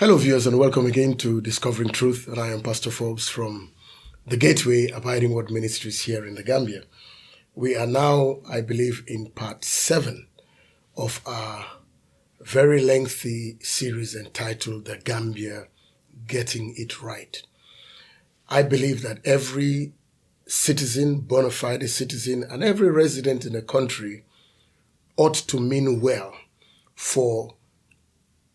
Hello viewers, and welcome again to Discovering Truth, and I am Pastor Forbes from the Gateway Abiding Word Ministries here in the Gambia. We are now, I believe, in part 7 of our very lengthy series entitled The Gambia Getting It Right. I believe that every citizen, bona fide citizen, and every resident in the country ought to mean well for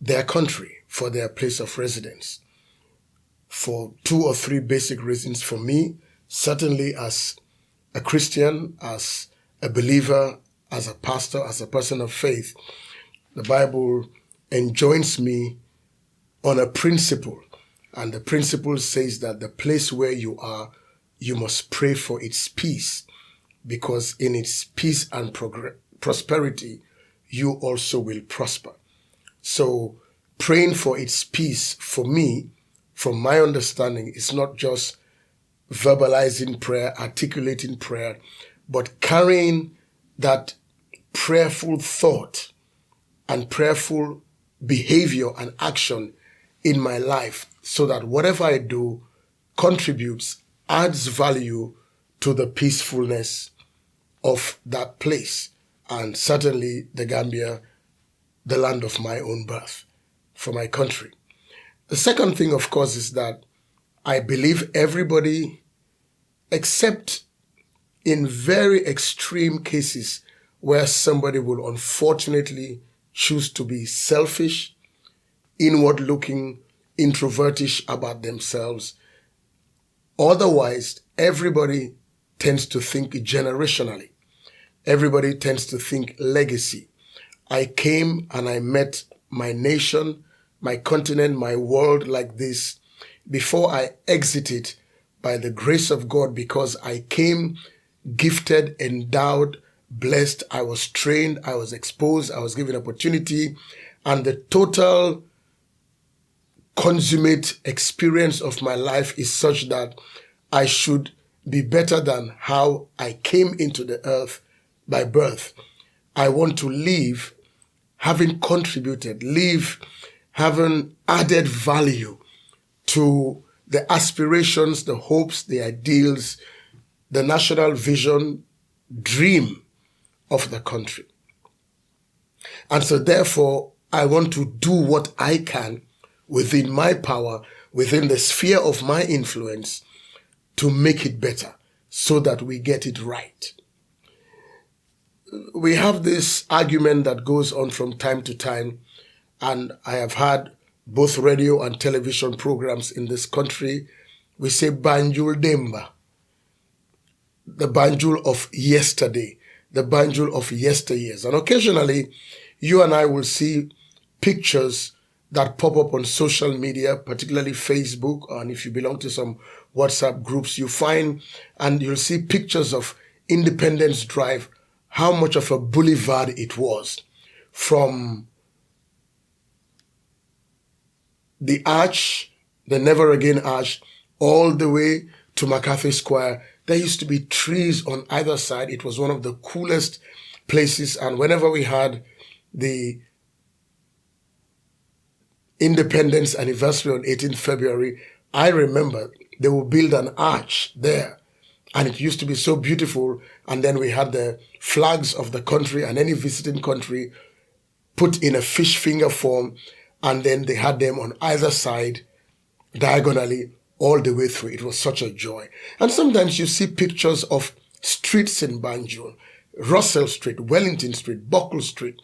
their country, for their place of residence, for 2 or 3 basic reasons. For me, certainly as a Christian, as a believer, as a pastor, as a person of faith, the Bible enjoins me on a principle. And the principle says that the place where you are, you must pray for its peace, because in its peace and prosperity, you also will prosper. So praying for its peace, for me, from my understanding, is not just verbalizing prayer, articulating prayer, but carrying that prayerful thought and prayerful behavior and action in my life, so that whatever I do contributes, adds value to the peacefulness of that place, and certainly the Gambia, the land of my own birth, for my country. The second thing, of course, is that I believe everybody, except in very extreme cases where somebody will unfortunately choose to be selfish, inward-looking, introvertish about themselves. Otherwise, everybody tends to think generationally. Everybody tends to think legacy. I came and I met my nation, my continent, my world like this before I exited by the grace of God, because I came gifted, endowed, blessed. I was trained, I was exposed, I was given opportunity, and the total consummate experience of my life is such that I should be better than how I came into the earth by birth. I want to live having contributed, live having added value to the aspirations, the hopes, the ideals, the national vision, dream of the country. And so therefore, I want to do what I can within my power, within the sphere of my influence, to make it better so that we get it right. We have this argument that goes on from time to time, and I have had both radio and television programs in this country. We say Banjul Demba, the Banjul of yesterday, the Banjul of yesteryears. And occasionally, you and I will see pictures that pop up on social media, particularly Facebook, and if you belong to some WhatsApp groups, you find, and you'll see pictures of Independence Drive, how much of a boulevard it was, from the Arch, the Never Again Arch, all the way to McCarthy Square. There used to be trees on either side. It was one of the coolest places, and whenever we had the Independence anniversary on 18th February, I remember they would build an arch there, and it used to be so beautiful. And then we had the flags of the country, and any visiting country put in a fish finger form, and then they had them on either side, diagonally, all the way through. It was such a joy. And sometimes you see pictures of streets in Banjul, Russell Street, Wellington Street, Buckle Street,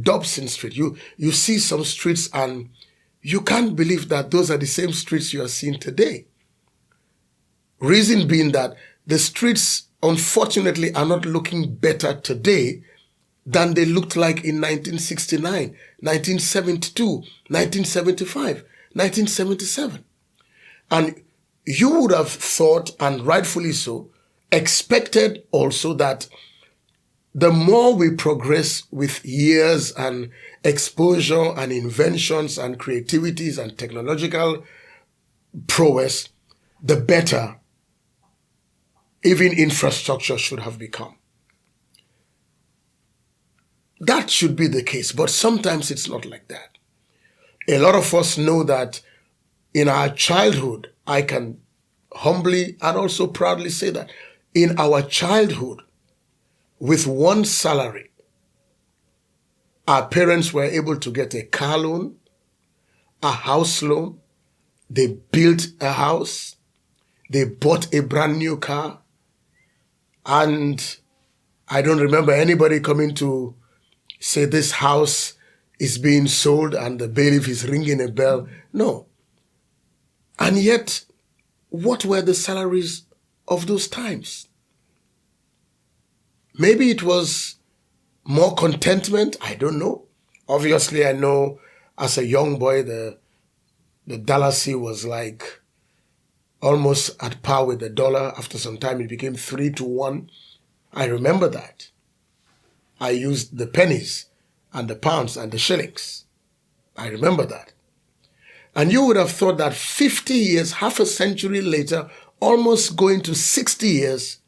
Dobson Street. You see some streets and you can't believe that those are the same streets you are seeing today. Reason being that the streets, unfortunately, are not looking better today than they looked like in 1969, 1972, 1975, 1977. And you would have thought, and rightfully so, expected also that the more we progress with years and exposure and inventions and creativities and technological prowess, the better even infrastructure should have become. That should be the case, but sometimes it's not like that. A lot of us know that in our childhood, I can humbly and also proudly say that in our childhood, with one salary, our parents were able to get a car loan, a house loan, they built a house, they bought a brand new car, and I don't remember anybody coming to say this house is being sold and the bailiff is ringing a bell. No. And yet, what were the salaries of those times? Maybe it was more contentment. I don't know. Obviously, I know as a young boy, the Dalasi was like almost at par with the dollar. After some time, it became 3-1. I remember that. I used the pennies and the pounds and the shillings. I remember that. And you would have thought that 50 years, half a century later, almost going to 60 years,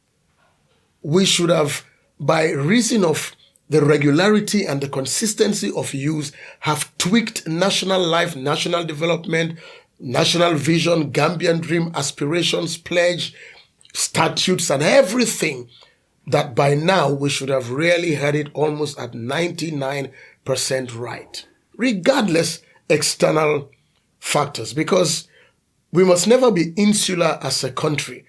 we should have, by reason of the regularity and the consistency of use, have tweaked national life, national development, national vision, Gambian dream, aspirations, pledge, statutes, and everything, that by now we should have really had it almost at 99% right, regardless external factors, because we must never be insular as a country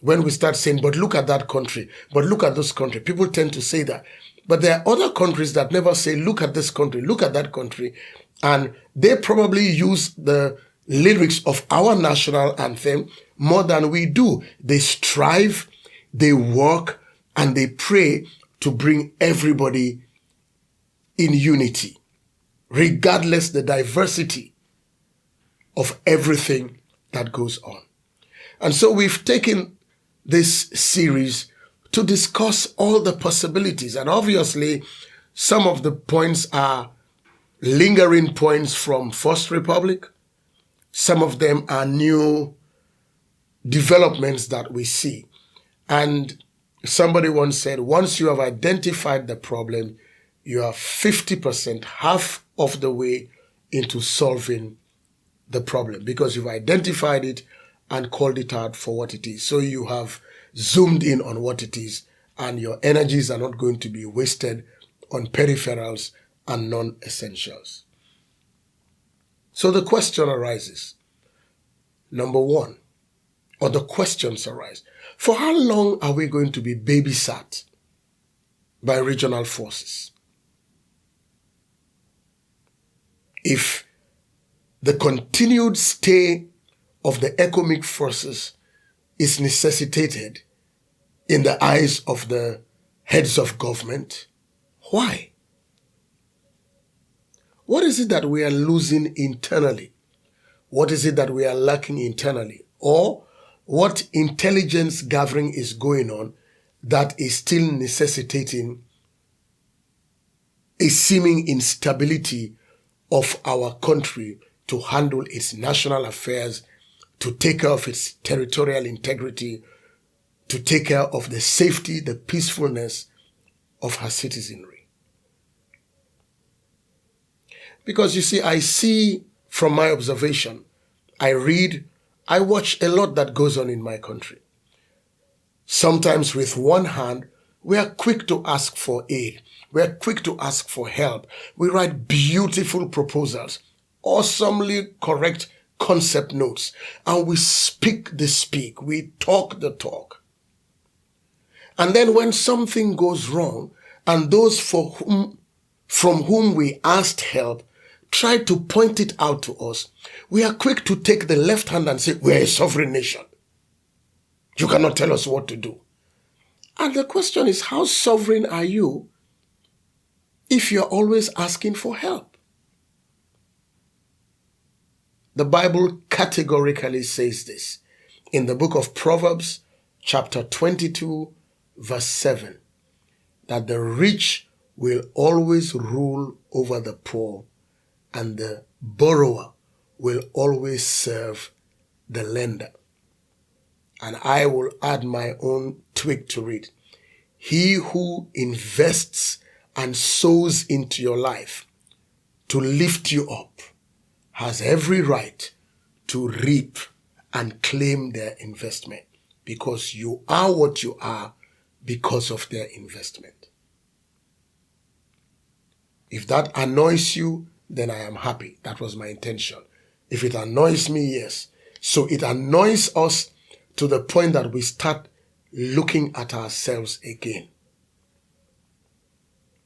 when we start saying, but look at that country, but look at this country. People tend to say that. But there are other countries that never say, look at this country, look at that country. And they probably use the lyrics of our national anthem more than we do. They strive, they work, and they pray to bring everybody in unity, regardless the diversity of everything that goes on. And so we've taken this series to discuss all the possibilities. And obviously, some of the points are lingering points from First Republic. Some of them are new developments that we see. And somebody once said, once you have identified the problem, you are 50%, half of the way into solving the problem, because you've identified it and called it out for what it is. So you have zoomed in on what it is, and your energies are not going to be wasted on peripherals and non-essentials. So the question arises, number one, or the questions arise, for how long are we going to be babysat by regional forces? If the continued stay of the economic forces is necessitated in the eyes of the heads of government, why? What is it that we are losing internally? What is it that we are lacking internally? Or what intelligence gathering is going on that is still necessitating a seeming instability of our country to handle its national affairs, to take care of its territorial integrity, to take care of the safety, the peacefulness of her citizenry? Because you see, I see from my observation, I read, I watch a lot that goes on in my country. Sometimes with one hand, we are quick to ask for aid. We are quick to ask for help. We write beautiful proposals, awesomely correct concept notes, and we speak the speak. We talk the talk. And then when something goes wrong, and those from whom we asked help try to point it out to us, we are quick to take the left hand and say, we're a sovereign nation. You cannot tell us what to do. And the question is, how sovereign are you if you're always asking for help? The Bible categorically says this in the book of Proverbs, chapter 22, verse 7, that the rich will always rule over the poor, and the borrower will always serve the lender. And I will add my own tweak to it. He who invests and sows into your life to lift you up has every right to reap and claim their investment, because you are what you are because of their investment. If that annoys you, then I am happy. That was my intention. If it annoys me, yes. So it annoys us to the point that we start looking at ourselves again.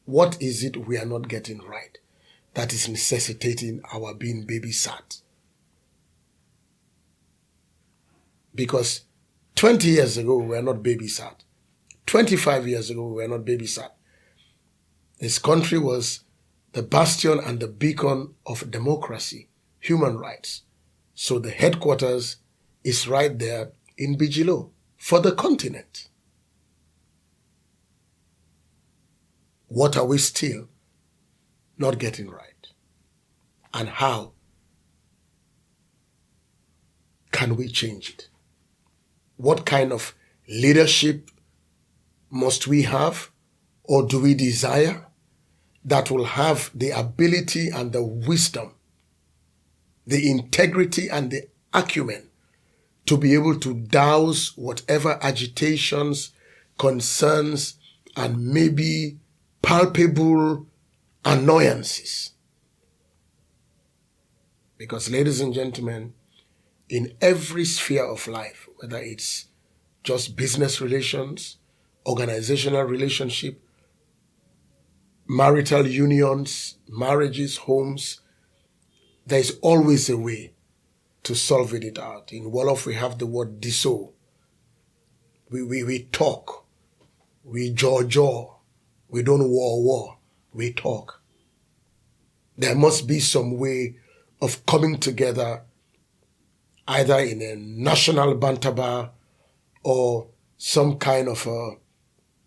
What is it we are not getting right that is necessitating our being babysat? Because 20 years ago, we were not babysat. 25 years ago, we were not babysat. This country was the bastion and the beacon of democracy, human rights. So the headquarters is right there in Bijilo for the continent. What are we still not getting right? And how can we change it? What kind of leadership must we have, or do we desire, that will have the ability and the wisdom, the integrity and the acumen to be able to douse whatever agitations, concerns, and maybe palpable annoyances? Because, ladies and gentlemen, in every sphere of life, whether it's just business relations, organizational relationship, marital unions, marriages, homes, there is always a way to solve it out. In Wolof, we have the word diso. We talk. We jaw. We don't war. We talk. There must be some way of coming together, either in a national bantaba or some kind of a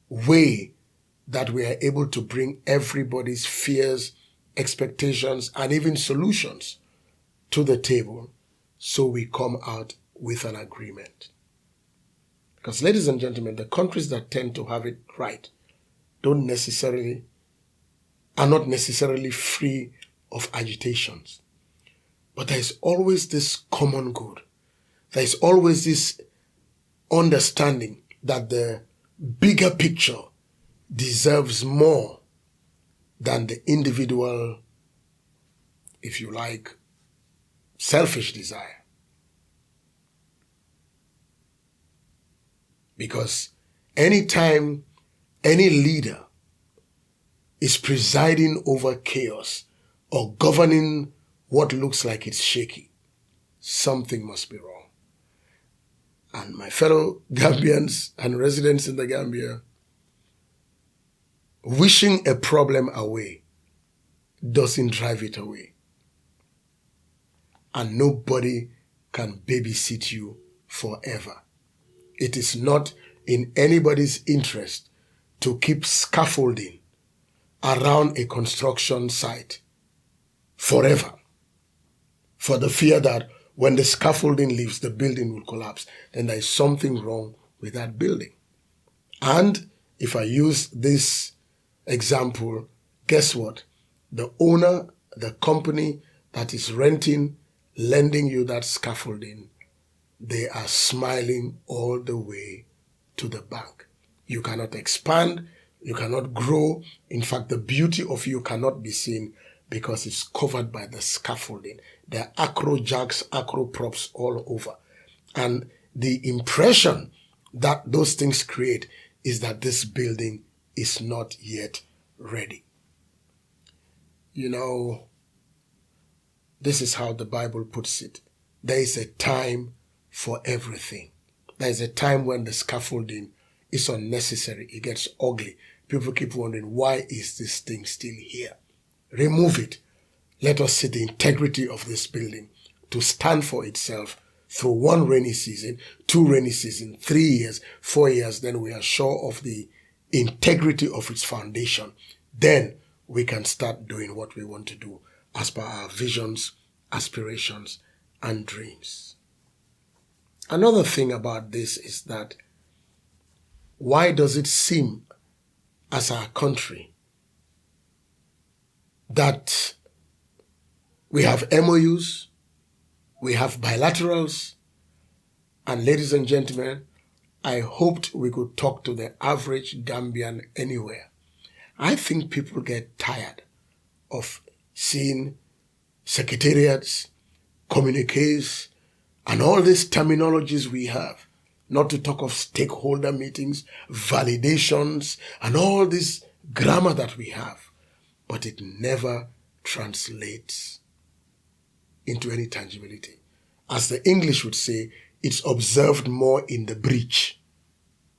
way that we are able to bring everybody's fears, expectations, and even solutions to the table, so we come out with an agreement. Because, ladies and gentlemen, the countries that tend to have it right are not necessarily free of agitations. But there is always this common good. There is always this understanding that the bigger picture deserves more than the individual, if you like, selfish desire. Because anytime any leader is presiding over chaos or governing what looks like it's shaky, something must be wrong. And my fellow Gambians and residents in the Gambia, wishing a problem away doesn't drive it away. And nobody can babysit you forever. It is not in anybody's interest to keep scaffolding around a construction site forever, for the fear that when the scaffolding leaves, the building will collapse. Then there is something wrong with that building. And if I use this example, guess what? The owner, the company that is lending you that scaffolding, they are smiling all the way to the bank. You cannot expand, you cannot grow. In fact, the beauty of you cannot be seen because it's covered by the scaffolding. There are acro jacks, acro props all over. And the impression that those things create is that this building is not yet ready. You know, this is how the Bible puts it. There is a time for everything. There is a time when the scaffolding is unnecessary. It gets ugly. People keep wondering, why is this thing still here? Remove it. Let us see the integrity of this building to stand for itself through one rainy season, 2 rainy seasons, 3 years, 4 years. Then we are sure of the integrity of its foundation. Then we can start doing what we want to do as per our visions, aspirations, and dreams. Another thing about this is that, why does it seem as our country that We have MOUs, we have bilaterals, and ladies and gentlemen, I hoped we could talk to the average Gambian anywhere. I think people get tired of seeing secretariats, communiques, and all these terminologies we have, not to talk of stakeholder meetings, validations, and all this grammar that we have, but it never translates into any tangibility. As the English would say, it's observed more in the breach.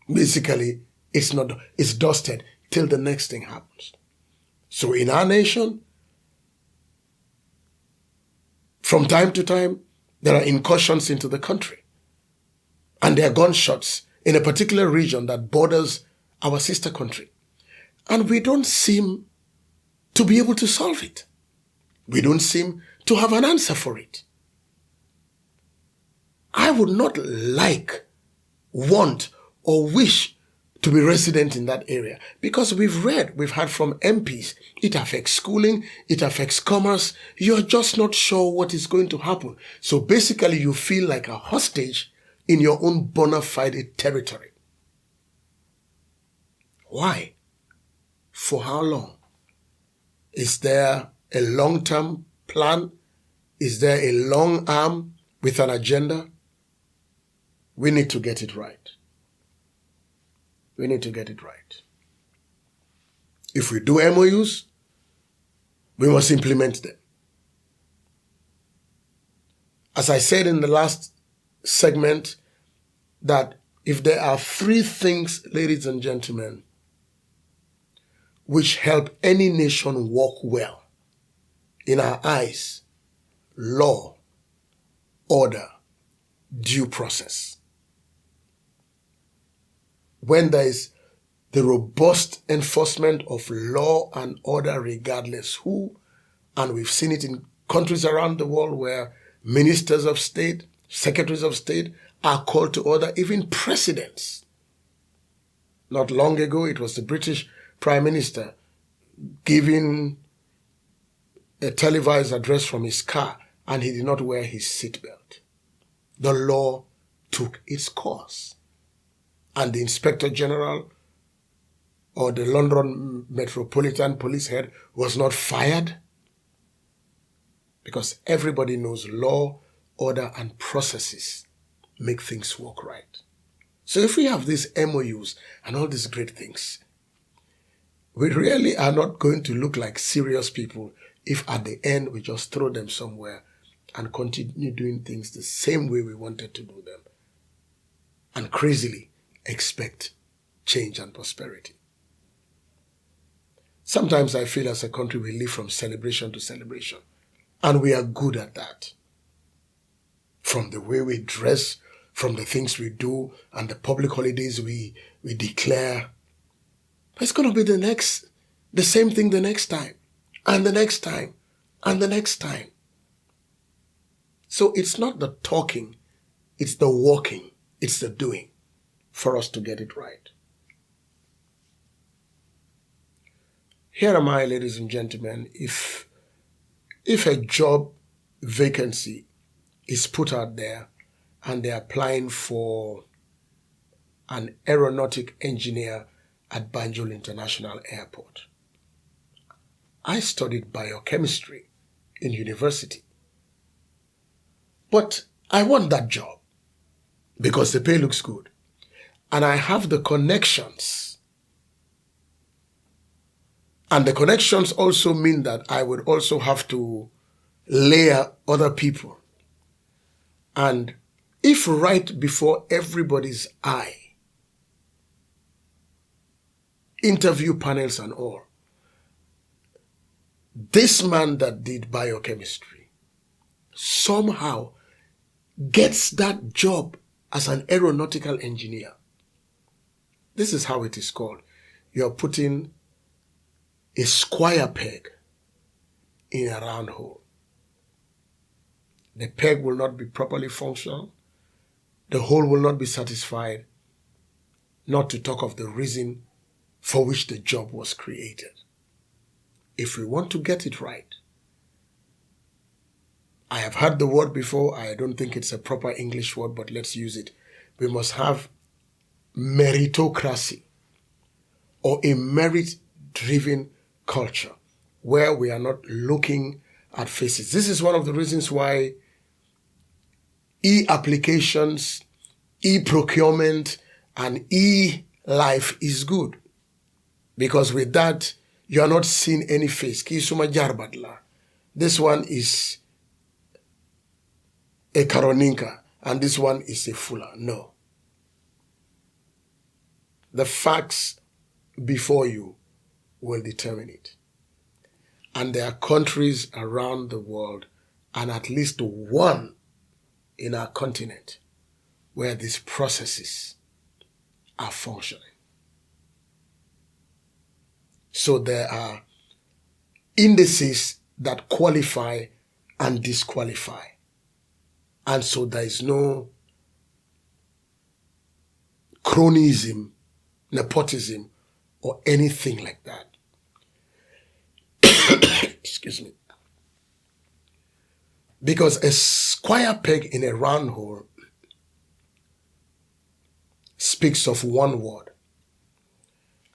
Basically, it's dusted till the next thing happens. So in our nation, from time to time, there are incursions into the country. And there are gunshots in a particular region that borders our sister country. And we don't seem to be able to solve it. We don't seem to have an answer for it. I would not like, want, or wish to be resident in that area, because we've heard from MPs, it affects schooling, it affects commerce, you're just not sure what is going to happen. So basically you feel like a hostage in your own bona fide territory. Why? For how long? Is there a long-term plan? Is there a long arm with an agenda? We need to get it right. We need to get it right. If we do MOUs, we must implement them. As I said in the last segment, that if there are three things, ladies and gentlemen, which help any nation work well, in our eyes, law, order, due process. When there is the robust enforcement of law and order regardless who, and we've seen it in countries around the world where ministers of state, secretaries of state are called to order, even presidents. Not long ago, it was the British Prime Minister giving a televised address from his car, and he did not wear his seatbelt. The law took its course. And the Inspector General or the London Metropolitan Police head was not fired, because everybody knows law, order, and processes make things work right. So if we have these MOUs and all these great things, we really are not going to look like serious people if at the end we just throw them somewhere and continue doing things the same way we wanted to do them, and crazily expect change and prosperity. Sometimes I feel as a country we live from celebration to celebration, and we are good at that. From the way we dress, from the things we do, and the public holidays we declare. It's going to be the same thing the next time, and the next time, and the next time. So it's not the talking, it's the walking, it's the doing for us to get it right. Here am I, ladies and gentlemen, if a job vacancy is put out there and they're applying for an aeronautic engineer at Banjul International Airport. I studied biochemistry in university. But I want that job because the pay looks good. And I have the connections. And the connections also mean that I would also have to layer other people. And if right before everybody's eye, interview panels and all, this man that did biochemistry somehow gets that job as an aeronautical engineer. This is how it is called. You're putting a square peg in a round hole. The peg will not be properly functional. The hole will not be satisfied, not to talk of the reason for which the job was created. If we want to get it right, I have heard the word before. I don't think it's a proper English word, but let's use it. We must have meritocracy, or a merit-driven culture where we are not looking at faces. This is one of the reasons why e-applications, e-procurement, and e-life is good. Because with that, you are not seeing any face. This one is a Karoninka, and this one is a Fula. No. The facts before you will determine it. And there are countries around the world, and at least one in our continent, where these processes are functioning. So there are indices that qualify and disqualify. And so there is no cronyism, nepotism, or anything like that. Excuse me. Because a square peg in a round hole speaks of one word.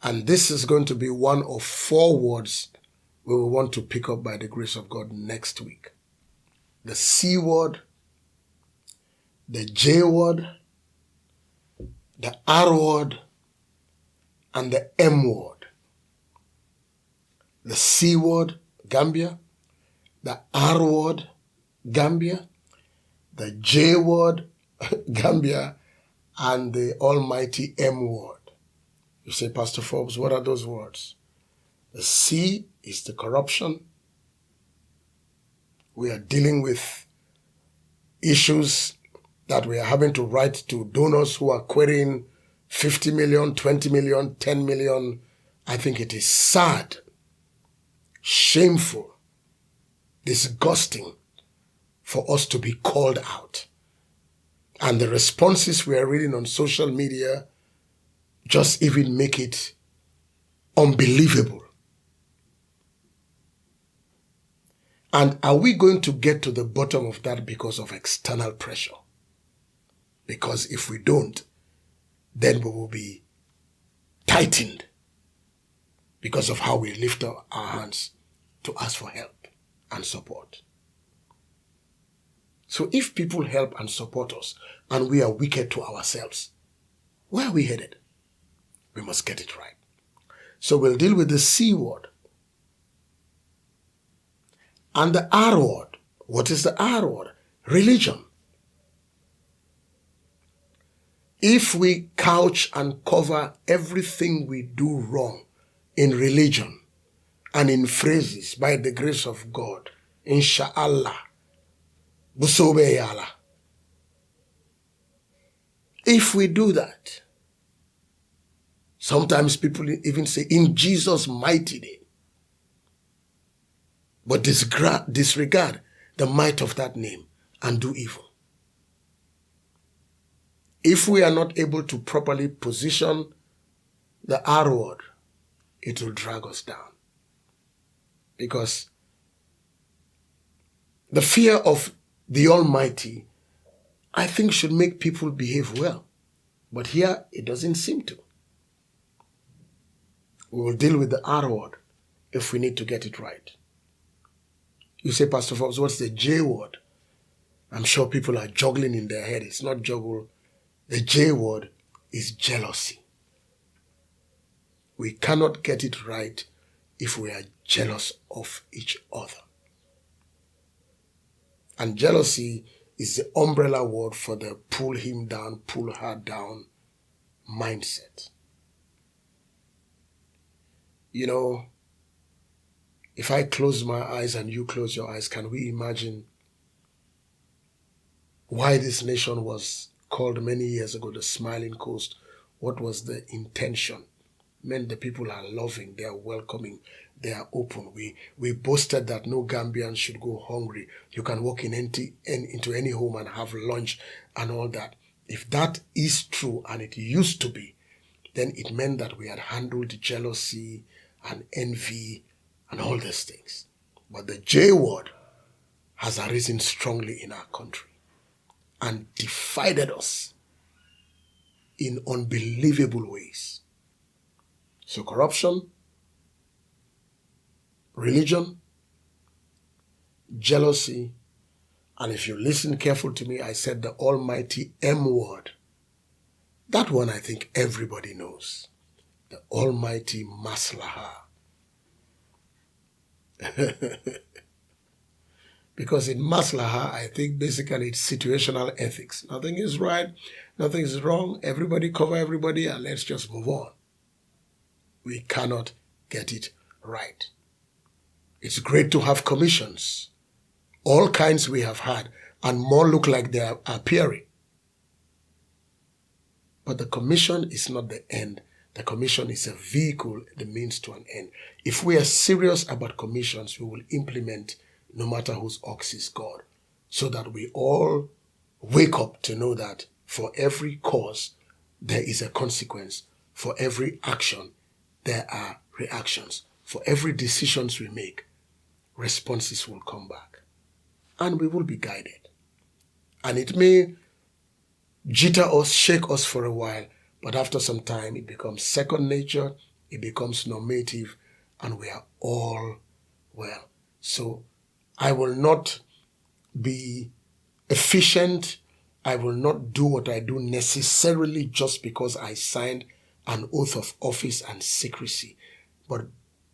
And this is going to be one of 4 words we will want to pick up by the grace of God next week. The C word, the J word, the R word, and the M word. The C word, Gambia, the R word, Gambia, the J word, Gambia, and the almighty M word. You say, Pastor Forbes, what are those words? The C is the corruption. We are dealing with issues that we are having to write to donors who are querying 50 million, 20 million, 10 million. I think it is sad, shameful, disgusting for us to be called out. And the responses we are reading on social media just even make it unbelievable. And are we going to get to the bottom of that because of external pressure? Because if we don't, then we will be tightened because of how we lift up our hands to ask for help and support. So if people help and support us and we are wicked to ourselves, where are we headed? We must get it right. So we'll deal with the C word and the R word. What is the R word? Religion. If we couch and cover everything we do wrong in religion and in phrases by the grace of God, Insha'Allah, Busobeyala. If we do that, sometimes people even say, in Jesus' mighty name. But disregard the might of that name and do evil. If we are not able to properly position the R word, it will drag us down. Because the fear of the Almighty, I think, should make people behave well. But here, it doesn't seem to. We will deal with the R word if we need to get it right. You say, Pastor Forbes, what's the J word? I'm sure people are juggling in their head. It's not juggle. The J word is jealousy. We cannot get it right if we are jealous of each other. And jealousy is the umbrella word for the pull him down, pull her down mindset. You know, if I close my eyes and you close your eyes, can we imagine why this nation was called many years ago the Smiling Coast? What was the intention? Men, the people are loving, they are welcoming, they are open. We boasted that no Gambian should go hungry. You can walk into any home and have lunch and all that. If that is true, and it used to be, then it meant that we had handled jealousy and envy and all these things. But the J word has arisen strongly in our country and divided us in unbelievable ways. So corruption, religion, jealousy, and if you listen careful to me, I said the almighty M word. That one I think everybody knows. The almighty MASLAHA. Because in MASLAHA, I think basically it's situational ethics. Nothing is right, nothing is wrong, everybody cover everybody, and let's just move on. We cannot get it right. It's great to have commissions. All kinds we have had, and more look like they are appearing. But the commission is not the end. The commission is a vehicle, the means to an end. If we are serious about commissions, we will implement no matter whose ox is God, so that we all wake up to know that for every cause, there is a consequence. For every action, there are reactions. For every decisions we make, responses will come back. And we will be guided. And it may jitter us, shake us for a while, but after some time, it becomes second nature, it becomes normative, and we are all well. So I will not be efficient. I will not do what I do necessarily just because I signed an oath of office and secrecy, but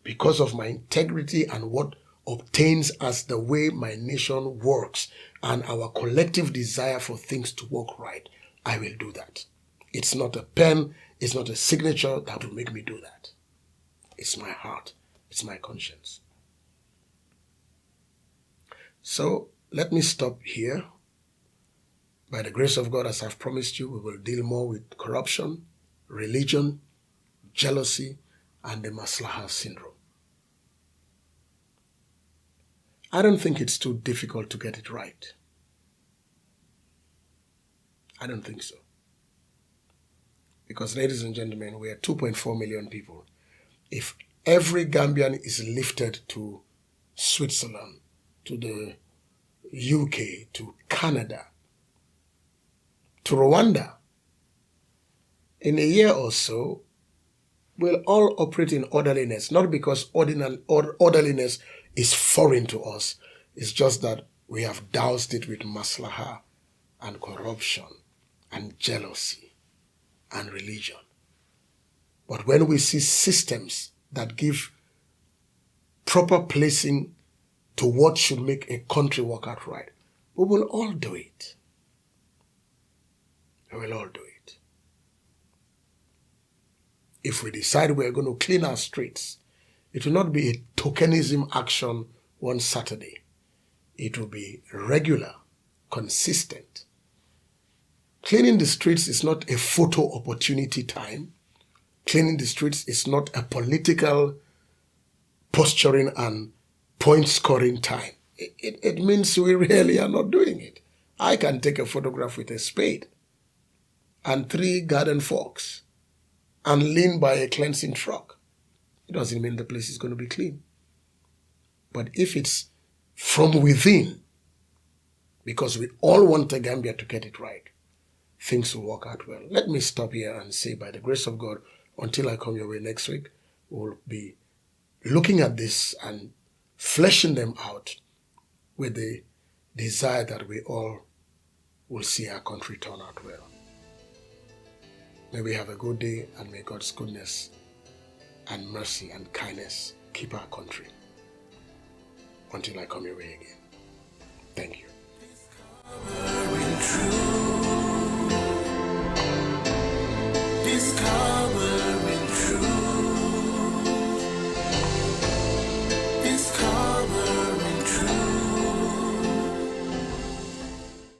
because of my integrity and what obtains as the way my nation works and our collective desire for things to work right, I will do that. It's not a pen, it's not a signature that will make me do that. It's my heart, it's my conscience. So let me stop here. By the grace of God, as I've promised you, we will deal more with corruption, religion, jealousy, and the MASLAHA syndrome. I don't think it's too difficult to get it right. I don't think so. Because, ladies and gentlemen, we are 2.4 million people. If every Gambian is lifted to Switzerland, to the UK, to Canada, to Rwanda, in a year or so, we'll all operate in orderliness, not because orderliness is foreign to us. It's just that we have doused it with MASLAHA and corruption and jealousy and religion. But when we see systems that give proper placing to what should make a country work out right, we will all do it. We will all do it. If we decide we are going to clean our streets, it will not be a tokenism action one Saturday. It will be regular, consistent. Cleaning the streets is not a photo opportunity time. Cleaning the streets is not a political posturing and point scoring time. It means we really are not doing it. I can take a photograph with a spade and 3 garden forks and lean by a cleansing truck. It doesn't mean the place is going to be clean. But if it's from within, because we all want the Gambia to get it right, things will work out well. Let me stop here and say, by the grace of God, until I come your way next week, we'll be looking at this and fleshing them out with the desire that we all will see our country turn out well. May we have a good day, and may God's goodness and mercy and kindness keep our country until I come your way again. Thank you.